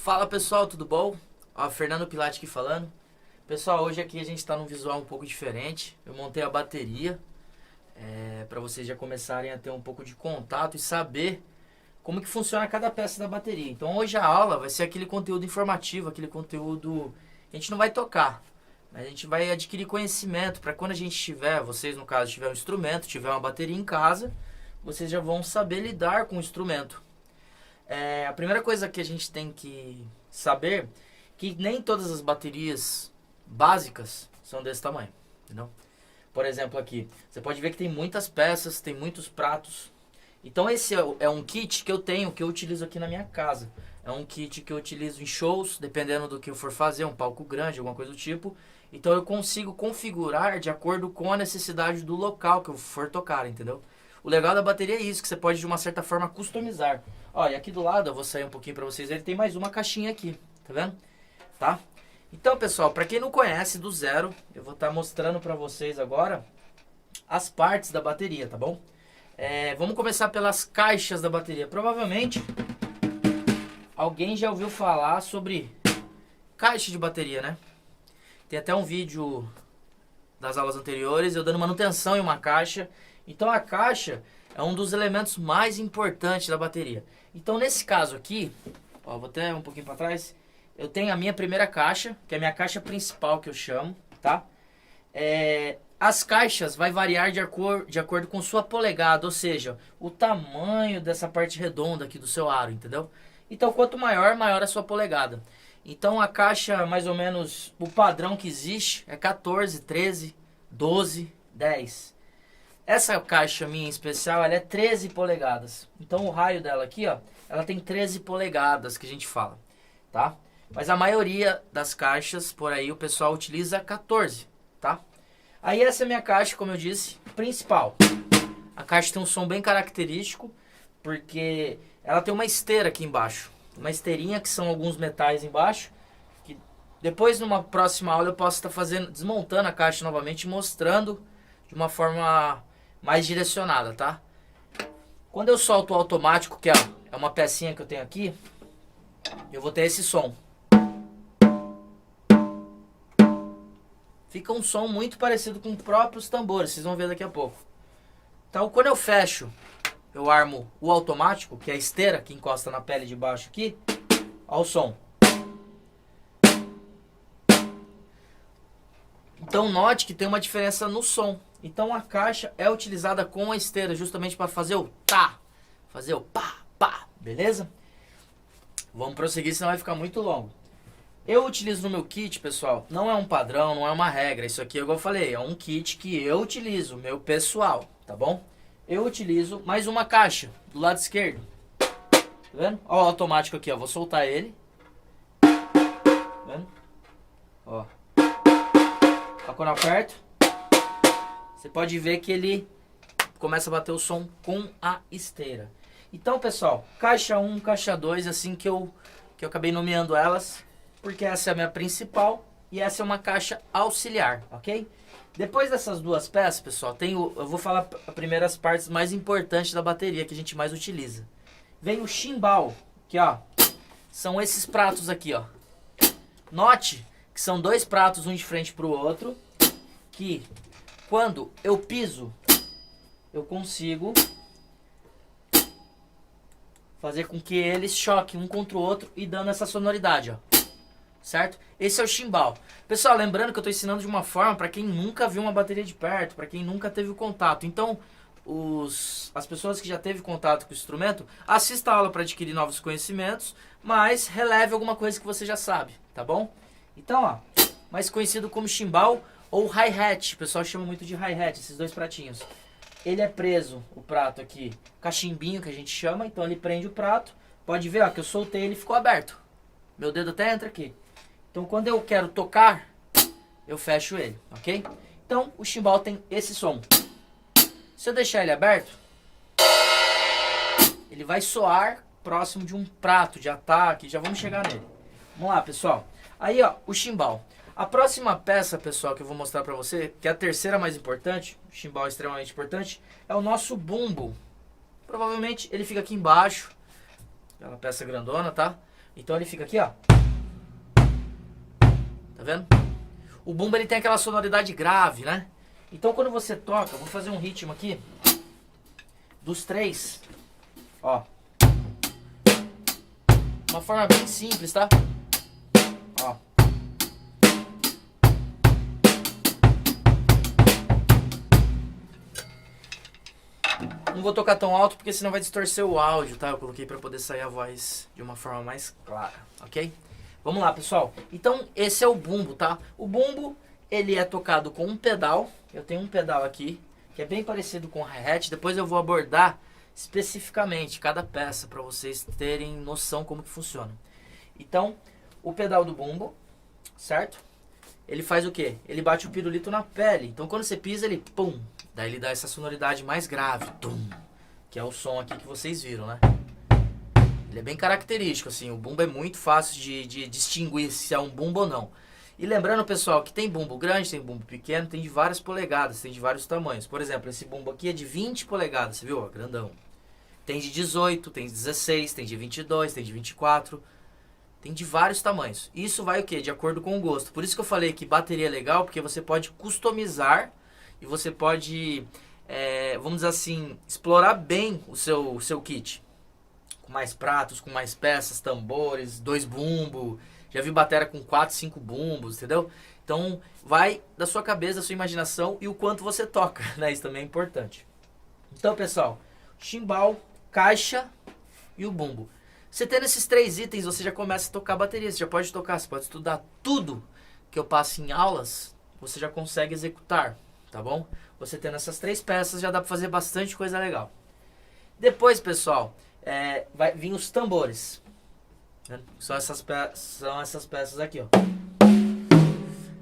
Fala pessoal, tudo bom? Ó, Fernando Pilati aqui falando. Pessoal, hoje aqui a gente está num visual um pouco diferente. Eu montei a bateria para vocês já começarem a ter um pouco de contato e saber como que funciona cada peça da bateria. Então hoje a aula vai ser aquele conteúdo informativo, aquele conteúdo que a gente não vai tocar, mas a gente vai adquirir conhecimento para quando a gente tiver, vocês no caso tiver um instrumento, tiver uma bateria em casa, vocês já vão saber lidar com o instrumento. A primeira coisa que a gente tem que saber que nem todas as baterias básicas são desse tamanho, entendeu? Por exemplo aqui, você pode ver que tem muitas peças, tem muitos pratos. Então esse é um kit que eu tenho, que eu utilizo aqui na minha casa. É um kit que eu utilizo em shows, dependendo do que eu for fazer, um palco grande, alguma coisa do tipo. Então eu consigo configurar de acordo com a necessidade do local que eu for tocar, entendeu? O legal da bateria é isso, que você pode de uma certa forma customizar. Ó, e aqui do lado, eu vou sair um pouquinho pra vocês, ele tem mais uma caixinha aqui, tá vendo? Tá? Então, pessoal, pra quem não conhece do zero, eu vou estar mostrando pra vocês agora as partes da bateria, tá bom? Vamos começar pelas caixas da bateria. Provavelmente, alguém já ouviu falar sobre caixa de bateria, né? Tem até um vídeo das aulas anteriores, eu dando manutenção em uma caixa. Então a caixa é um dos elementos mais importantes da bateria. Então nesse caso aqui, ó, vou até um pouquinho para trás, eu tenho a minha primeira caixa, que é a minha caixa principal que eu chamo, tá? As caixas vai variar de acordo com sua polegada, ou seja, o tamanho dessa parte redonda aqui do seu aro, entendeu? Então quanto maior, maior a sua polegada. Então a caixa, mais ou menos, o padrão que existe é 14, 13, 12, 10. Essa caixa minha em especial, ela é 13 polegadas. Então o raio dela aqui, ó, ela tem 13 polegadas que a gente fala, tá? Mas a maioria das caixas por aí o pessoal utiliza 14, tá? Aí essa é a minha caixa, como eu disse, principal. A caixa tem um som bem característico, porque ela tem uma esteira aqui embaixo. Uma esteirinha que são alguns metais embaixo, que depois numa próxima aula eu posso estar desmontando a caixa novamente e mostrando de uma forma mais direcionada, tá? Quando eu solto o automático, que é uma pecinha que eu tenho aqui, eu vou ter esse som. Fica um som muito parecido com os próprios tambores, vocês vão ver daqui a pouco. Então quando eu fecho, eu armo o automático, que é a esteira que encosta na pele de baixo aqui, ó o som. Então note que tem uma diferença no som. Então a caixa é utilizada com a esteira justamente para fazer o tá, fazer o pá, pá, beleza? Vamos prosseguir, senão vai ficar muito longo. Eu utilizo no meu kit, pessoal, não é um padrão, não é uma regra. Isso aqui, igual eu falei, é um kit que eu utilizo, meu pessoal, tá bom? Eu utilizo mais uma caixa do lado esquerdo. Tá vendo? Ó o automático aqui, ó. Vou soltar ele. Tá vendo? Ó. Ó, quando eu aperto, você pode ver que ele começa a bater o som com a esteira. Então, pessoal, caixa 1, caixa 2, assim que eu acabei nomeando elas, porque essa é a minha principal e essa é uma caixa auxiliar, ok? Depois dessas duas peças, pessoal, eu vou falar as primeiras partes mais importantes da bateria que a gente mais utiliza. Vem o chimbal, que ó, são esses pratos aqui, ó. Note que são dois pratos, um de frente para o outro, que quando eu piso, eu consigo fazer com que eles choquem um contra o outro e dando essa sonoridade, ó. Certo? Esse é o chimbal. Pessoal, lembrando que eu estou ensinando de uma forma para quem nunca viu uma bateria de perto, para quem nunca teve o contato. Então, as pessoas que já teve contato com o instrumento, assista a aula para adquirir novos conhecimentos, mas releve alguma coisa que você já sabe, tá bom? Então, ó, mais conhecido como chimbal ou hi-hat, o pessoal chama muito de hi-hat, esses dois pratinhos. Ele é preso, o prato aqui, cachimbinho que a gente chama, então ele prende o prato. Pode ver, ó, que eu soltei ele e ficou aberto. Meu dedo até entra aqui. Então quando eu quero tocar, eu fecho ele, ok? Então o chimbal tem esse som. Se eu deixar ele aberto, ele vai soar próximo de um prato de ataque. Já vamos chegar nele. Vamos lá, pessoal. Aí, ó, o chimbal. A próxima peça, pessoal, que eu vou mostrar pra você, que é a terceira mais importante, o chimbal é extremamente importante, é o nosso bumbo. Provavelmente ele fica aqui embaixo, aquela peça grandona, tá? Então ele fica aqui, ó. Tá vendo? O bumbo ele tem aquela sonoridade grave, né? Então quando você toca, eu vou fazer um ritmo aqui dos 3, ó. Uma forma bem simples, tá? Ó. Não vou tocar tão alto porque senão vai distorcer o áudio, tá? Eu coloquei pra poder sair a voz de uma forma mais clara, ok? Vamos lá, pessoal. Então, esse é o bumbo, tá? O bumbo, ele é tocado com um pedal. Eu tenho um pedal aqui, que é bem parecido com o hi-hat. Depois eu vou abordar especificamente cada peça para vocês terem noção como que funciona. Então, o pedal do bumbo, certo? Ele faz o quê? Ele bate o pirulito na pele. Então, quando você pisa, ele pum. Daí ele dá essa sonoridade mais grave, tum, que é o som aqui que vocês viram, né? Ele é bem característico, assim. O bumbo é muito fácil de distinguir se é um bumbo ou não. E lembrando, pessoal, que tem bumbo grande, tem bumbo pequeno, tem de várias polegadas, tem de vários tamanhos. Por exemplo, esse bumbo aqui é de 20 polegadas, você viu? Ó, grandão. Tem de 18, tem de 16, tem de 22, tem de 24. Tem de vários tamanhos. Isso vai o quê? De acordo com o gosto. Por isso que eu falei que bateria é legal, porque você pode customizar e você pode, vamos dizer assim, explorar bem o seu kit. Com mais pratos, com mais peças, tambores, 2 bumbos. Já vi bateria com 4, 5 bumbos, entendeu? Então vai da sua cabeça, da sua imaginação e o quanto você toca, né? Isso também é importante. Então, pessoal, chimbal, caixa e o bumbo. Você tendo esses 3 itens, você já começa a tocar bateria. Você já pode tocar, você pode estudar tudo que eu passo em aulas, você já consegue executar, tá bom? Você tendo essas 3 peças, já dá pra fazer bastante coisa legal. Depois, pessoal, vai vir os tambores. São essas peças aqui, ó.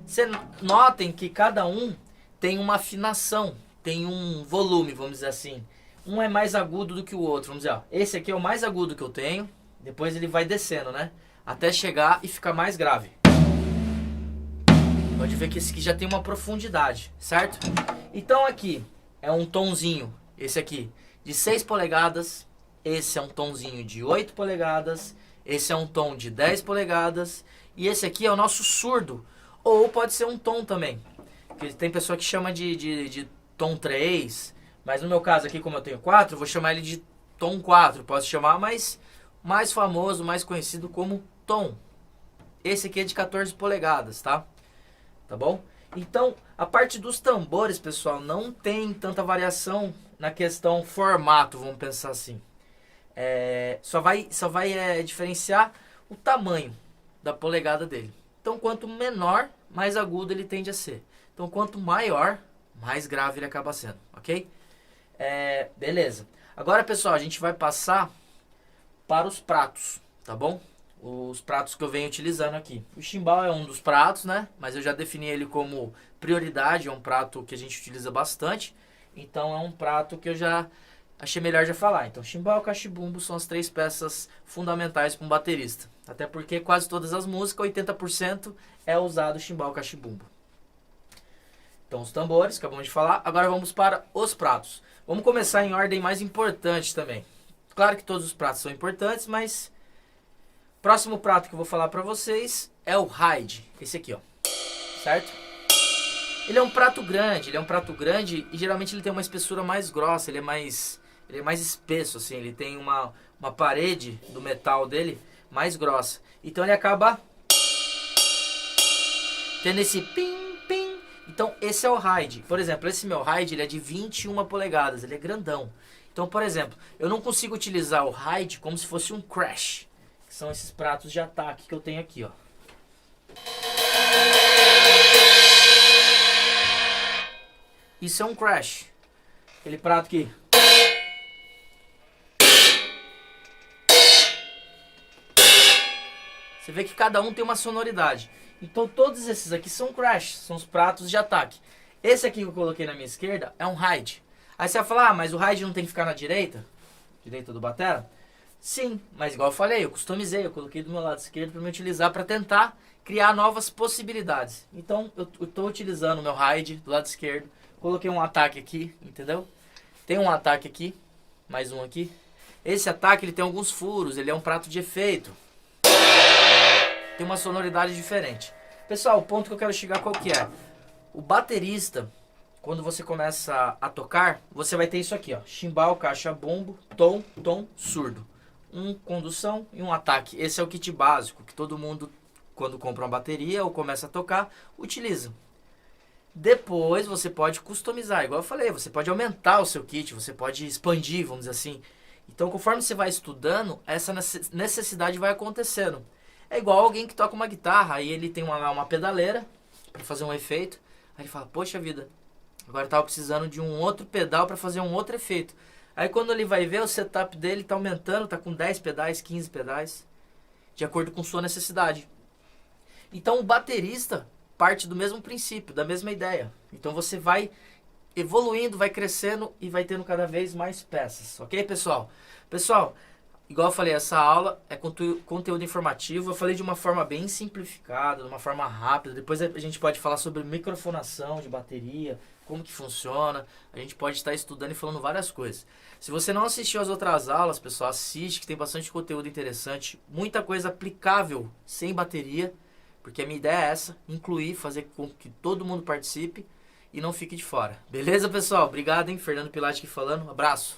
Você notem que cada um tem uma afinação, tem um volume, vamos dizer assim. Um é mais agudo do que o outro, vamos dizer, ó. Esse aqui é o mais agudo que eu tenho, depois ele vai descendo, né? Até chegar e ficar mais grave. Pode ver que esse aqui já tem uma profundidade, certo? Então aqui é um tonzinho, esse aqui, de 6 polegadas. Esse é um tonzinho de 8 polegadas. Esse é um tom de 10 polegadas. E esse aqui é o nosso surdo. Ou pode ser um tom também. Porque tem pessoa que chama de tom 3. Mas no meu caso aqui, como eu tenho 4, eu vou chamar ele de tom 4. Posso chamar, mas mais famoso, mais conhecido como tom. Esse aqui é de 14 polegadas, tá? Tá bom? Então, a parte dos tambores, pessoal, não tem tanta variação na questão formato, vamos pensar assim. Só vai diferenciar o tamanho da polegada dele. Então, quanto menor, mais agudo ele tende a ser. Então, quanto maior, mais grave ele acaba sendo, ok? Beleza. Agora, pessoal, a gente vai passar para os pratos, tá bom? Os pratos que eu venho utilizando aqui. O chimbal é um dos pratos, né? Mas eu já defini ele como prioridade, é um prato que a gente utiliza bastante. Então, é um prato que eu já achei melhor já falar. Então, chimbal, caixa e bumbo são as 3 peças fundamentais para um baterista. Até porque quase todas as músicas, 80% é usado chimbal, caixa e bumbo. Então, os tambores, acabamos de falar. Agora vamos para os pratos. Vamos começar em ordem mais importante também. Claro que todos os pratos são importantes, mas o próximo prato que eu vou falar para vocês é o ride. Esse aqui, ó. Certo? Ele é um prato grande, e geralmente ele tem uma espessura mais grossa, ele é mais espesso, assim, ele tem uma parede do metal dele mais grossa. Então ele acaba tendo esse pim, pim. Então esse é o ride. Por exemplo, esse meu ride ele é de 21 polegadas, ele é grandão. Então, por exemplo, eu não consigo utilizar o ride como se fosse um crash, que são esses pratos de ataque que eu tenho aqui, ó. Isso é um crash. Aquele prato que você vê que cada um tem uma sonoridade. Então todos esses aqui são crash, são os pratos de ataque. Esse aqui que eu coloquei na minha esquerda é um ride. Aí você vai falar, mas o ride não tem que ficar na direita? Direita do batera? Sim, mas igual eu falei, eu customizei, eu coloquei do meu lado esquerdo para me utilizar para tentar criar novas possibilidades. Então eu estou utilizando o meu ride do lado esquerdo. Coloquei um ataque aqui, entendeu? Tem um ataque aqui, mais um aqui. Esse ataque ele tem alguns furos, ele é um prato de efeito. tem uma sonoridade diferente. Pessoal, o ponto que eu quero chegar qual que é? O baterista, quando você começa a tocar, você vai ter isso aqui, ó. Chimbal, caixa, bombo, tom, tom, surdo. Condução e um ataque. Esse é o kit básico que todo mundo, quando compra uma bateria ou começa a tocar, utiliza. Depois você pode customizar, igual eu falei, você pode aumentar o seu kit, você pode expandir, vamos dizer assim. Então, conforme você vai estudando, essa necessidade vai acontecendo. É igual alguém que toca uma guitarra, aí ele tem uma pedaleira para fazer um efeito. Aí ele fala, poxa vida, agora eu tava precisando de um outro pedal para fazer um outro efeito. Aí quando ele vai ver, o setup dele tá aumentando, tá com 10 pedais, 15 pedais, de acordo com sua necessidade. Então o baterista parte do mesmo princípio, da mesma ideia. Então você vai evoluindo, vai crescendo e vai tendo cada vez mais peças. Ok, pessoal? Pessoal, igual eu falei, essa aula é conteúdo informativo. Eu falei de uma forma bem simplificada, de uma forma rápida. Depois a gente pode falar sobre microfonação de bateria, como que funciona. A gente pode estar estudando e falando várias coisas. Se você não assistiu as outras aulas, pessoal, assiste, que tem bastante conteúdo interessante. Muita coisa aplicável sem bateria, porque a minha ideia é essa, incluir, fazer com que todo mundo participe e não fique de fora. Beleza, pessoal? Obrigado, hein? Fernando Pilati aqui falando. Um abraço.